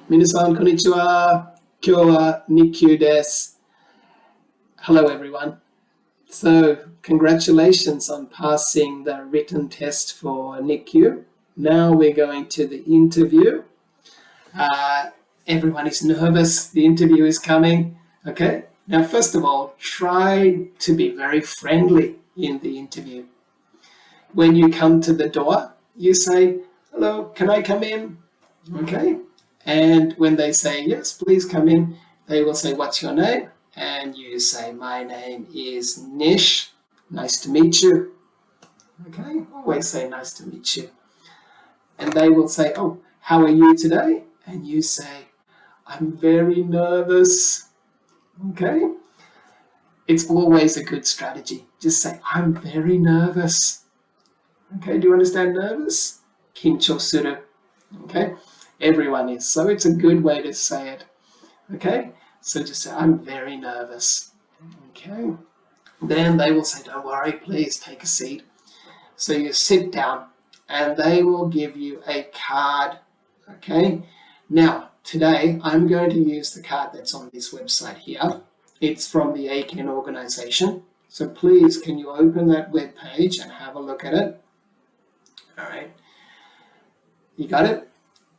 皆さん、こんにちは。今日は日給です。Hello, everyone. So, congratulations on passing the written test for NICU. Now we're going to the interview. Everyone is nervous. The interview is coming. Okay. Now, first of all, try to be very friendly in the interview. When you come to the door, you say, "Hello, can I come in?" Okay. And when they say, "Yes, please come in," they will say, "What's your name?" And you say, "My name is Nish. Nice to meet you." Okay, always say nice to meet you. And they will say, "Oh, how are you today?" And you say, "I'm very nervous." Okay, it's always a good strategy. Just say, "I'm very nervous." Okay, do you understand nervous? Kincho suru. Okay, everyone is. So it's a good way to say it. Okay, so just say, "I'm very nervous." Okay, then they will say, "Don't worry, please take a seat." So you sit down and they will give you a card. Okay, now today I'm going to use the card that's on this website here. It's from the ACAN organization. So please, can you open that web page and have a look at it? All right, you got it?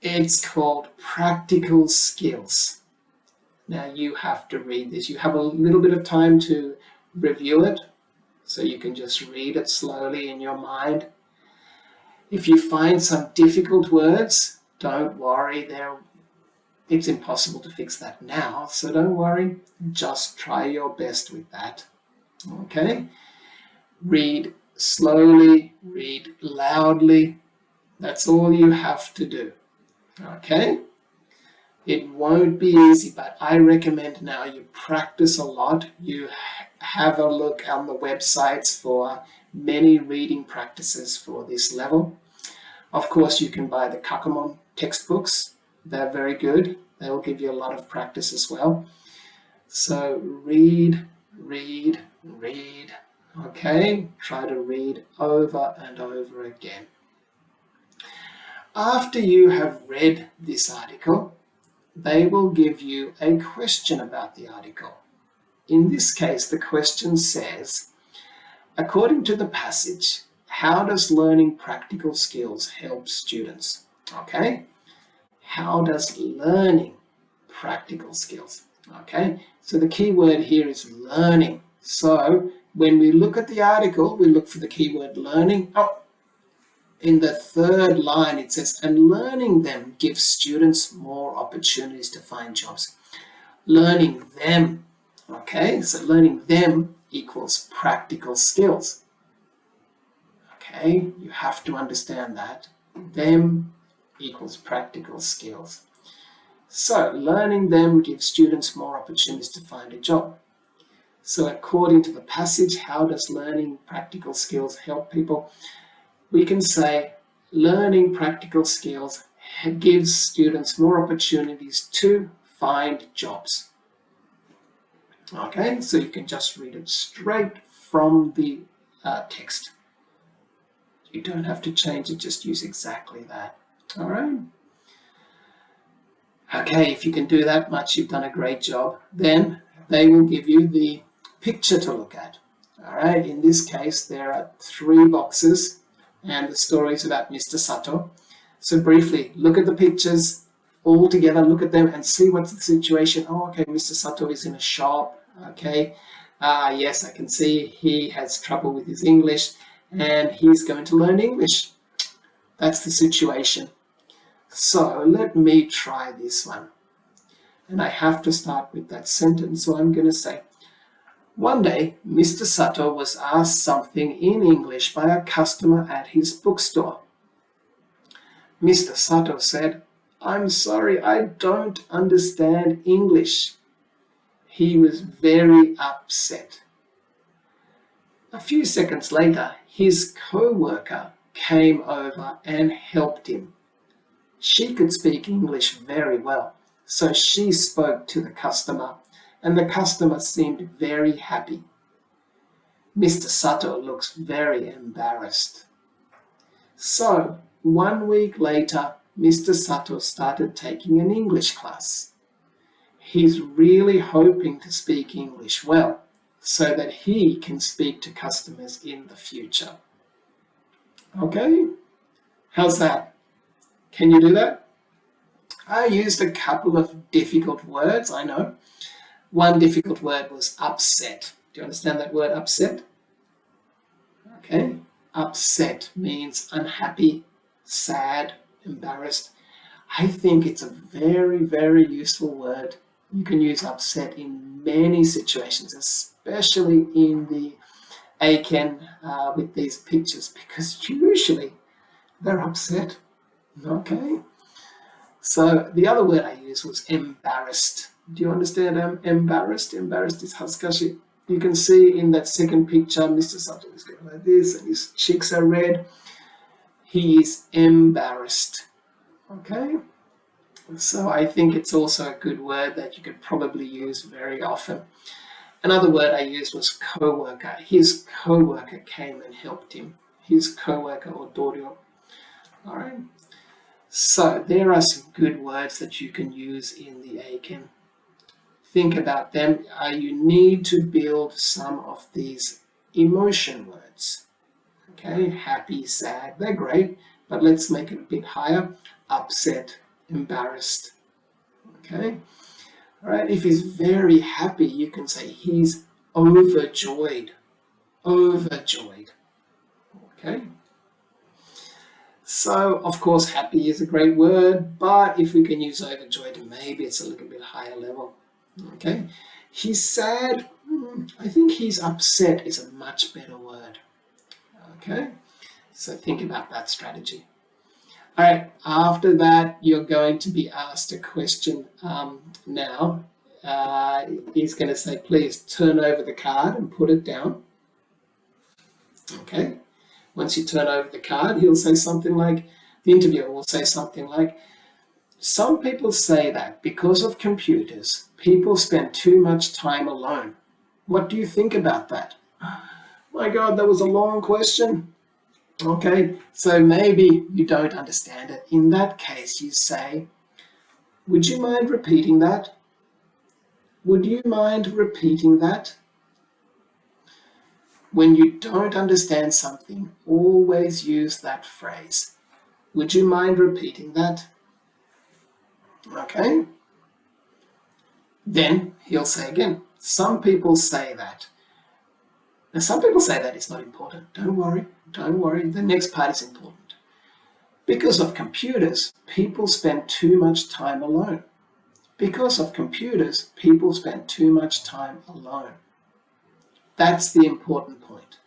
It's called Practical Skills. Now you have to read this. You have a little bit of time to review it, so you can just read it slowly in your mind. If you find some difficult words, don't worry. It's impossible to fix that now, so don't worry. Just try your best with that. Okay? Read slowly, read loudly. That's all you have to do. Okay? It won't be easy, but I recommend now you practice a lot. You have a look on the websites for many reading practices for this level. Of course, you can buy the Kakumon textbooks. They're very good. They will give you a lot of practice as well. So read, read, read. Okay? Try to read over and over again. After you have read this article, they will give you a question about the article. In this case, the question says, according to the passage, how does learning practical skills help students? Okay? How does learning practical skills? Okay? So the key word here is learning. So when we look at the article, we look for the keyword learning. In the third line, it says, and learning them gives students more opportunities to find jobs. Learning them, okay? So learning them equals practical skills. Okay, you have to understand that. Them equals practical skills. So learning them gives students more opportunities to find a job. So according to the passage, how does learning practical skills help people? We can say learning practical skills gives students more opportunities to find jobs. Okay, so you can just read it straight from the text. You don't have to change it, just use exactly that. All right. Okay, if you can do that much, you've done a great job. Then they will give you the picture to look at. All right, in this case, there are 3 boxes. And the story is about Mr. Sato. So briefly, look at the pictures all together, look at them and see what's the situation. Oh, okay, Mr. Sato is in a shop. Okay, yes, I can see he has trouble with his English and he's going to learn English. That's the situation. So let me try this one. And I have to start with that sentence, so I'm going to say, one day, Mr. Sato was asked something in English by a customer at his bookstore. Mr. Sato said, "I'm sorry, I don't understand English." He was very upset. A few seconds later, his co-worker came over and helped him. She could speak English very well, so she spoke to the customer. And the customer seemed very happy. Mr. Sato looks very embarrassed. So, 1 week later, Mr. Sato started taking an English class. He's really hoping to speak English well so that he can speak to customers in the future. Okay, how's that? Can you do that? I used a couple of difficult words, I know. One difficult word was upset. Do you understand that word upset? Okay, upset means unhappy, sad, embarrassed. I think it's a very, very useful word. You can use upset in many situations, especially in the Aiken with these pictures, because usually they're upset. Okay, so the other word I used was embarrassed. Do you understand embarrassed? Embarrassed is hazakashi. You can see in that second picture, Mr. Sato is going like this and his cheeks are red. He is embarrassed. Okay, so I think it's also a good word that you could probably use very often. Another word I used was co-worker. His co-worker came and helped him. His co-worker or doryo. All right. So there are some good words that you can use in the Aiken. Think about them. You need to build some of these emotion words. Okay, happy, sad, they're great, but let's make it a bit higher. Upset, embarrassed. Okay, all right. If he's very happy, you can say he's overjoyed. Overjoyed. Okay. So, of course, happy is a great word, but if we can use overjoyed, maybe it's a little bit higher level. Okay, he's sad. I think he's upset is a much better word. Okay, so think about that strategy. All right, after that, you're going to be asked a question now. He's going to say, please turn over the card and put it down. Okay, once you turn over the card, he'll say something like, the interviewer will say something like, some people say that because of computers, people spend too much time alone. What do you think about that? My God, that was a long question. Okay, so maybe you don't understand it. In that case, you say, would you mind repeating that? Would you mind repeating that? When you don't understand something, always use that phrase. Would you mind repeating that? Okay. Then he'll say again, some people say that. Now, some people say that it's not important. Don't worry. The next part is important. Because of computers, people spend too much time alone. Because of computers, people spend too much time alone. That's the important point.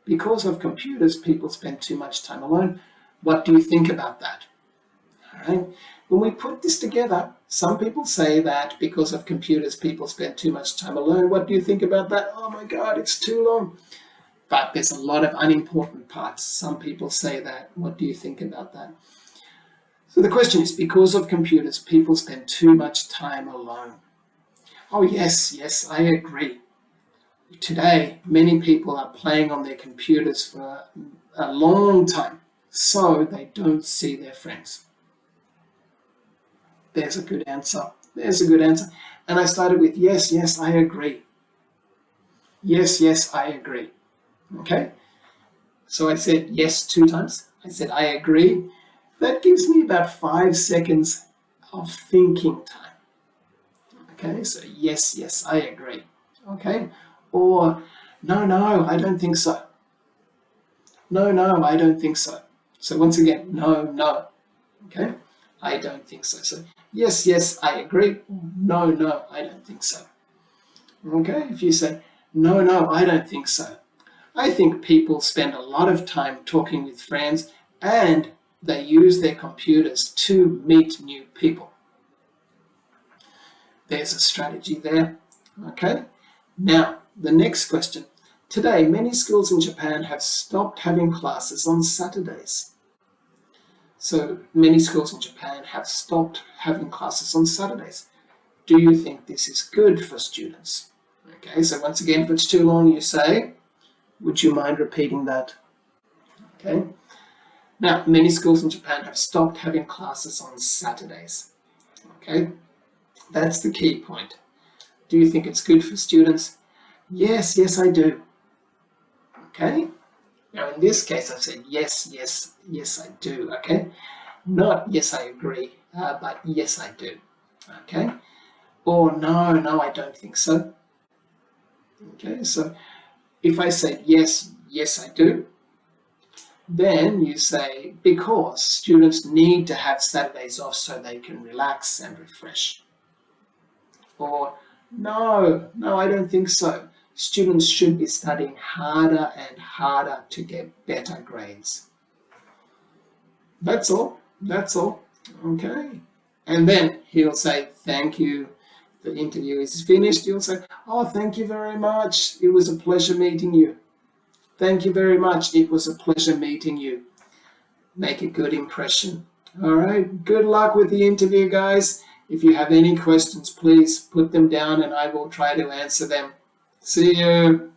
Because of computers, people spend too much time alone. What do you think about that? All right. When we put this together, some people say that because of computers, people spend too much time alone. What do you think about that? Oh my God, it's too long. But there's a lot of unimportant parts. Some people say that. What do you think about that? So the question is, because of computers, people spend too much time alone. Oh yes, I agree. Today, many people are playing on their computers for a long time, so they don't see their friends. There's a good answer. And I started with yes, I agree. Yes, I agree. Okay? So I said yes 2 times. I said I agree. That gives me about 5 seconds of thinking time. Okay, so yes, I agree. Okay? Or no, I don't think so. No, I don't think so. So once again, no. Okay? I don't think so. So yes, I agree. No, I don't think so. Okay? If you say no, I don't think so. I think people spend a lot of time talking with friends and they use their computers to meet new people. There's a strategy there. Okay? Now, the next question. Today, many schools in Japan have stopped having classes on Saturdays. So many schools in Japan have stopped having classes on Saturdays. Do you think this is good for students? Okay, so once again, if it's too long, you say, would you mind repeating that? Okay. Now, many schools in Japan have stopped having classes on Saturdays. Okay, that's the key point. Do you think it's good for students? Yes, yes, I do. Okay, now in this case, I've said yes, yes, yes, I do. Okay, not yes, I agree, but yes, I do. Okay, or no, no, I don't think so. Okay, so if I say yes, yes, I do, then you say because students need to have Saturdays off so they can relax and refresh. Or no, no, I don't think so. Students should be studying harder and harder to get better grades. That's all. That's all. Okay. And then he'll say, thank you. The interview is finished. He'll say, oh, thank you very much. It was a pleasure meeting you. Thank you very much. It was a pleasure meeting you. Make a good impression. All right. Good luck with the interview, guys. If you have any questions, please put them down and I will try to answer them. See you.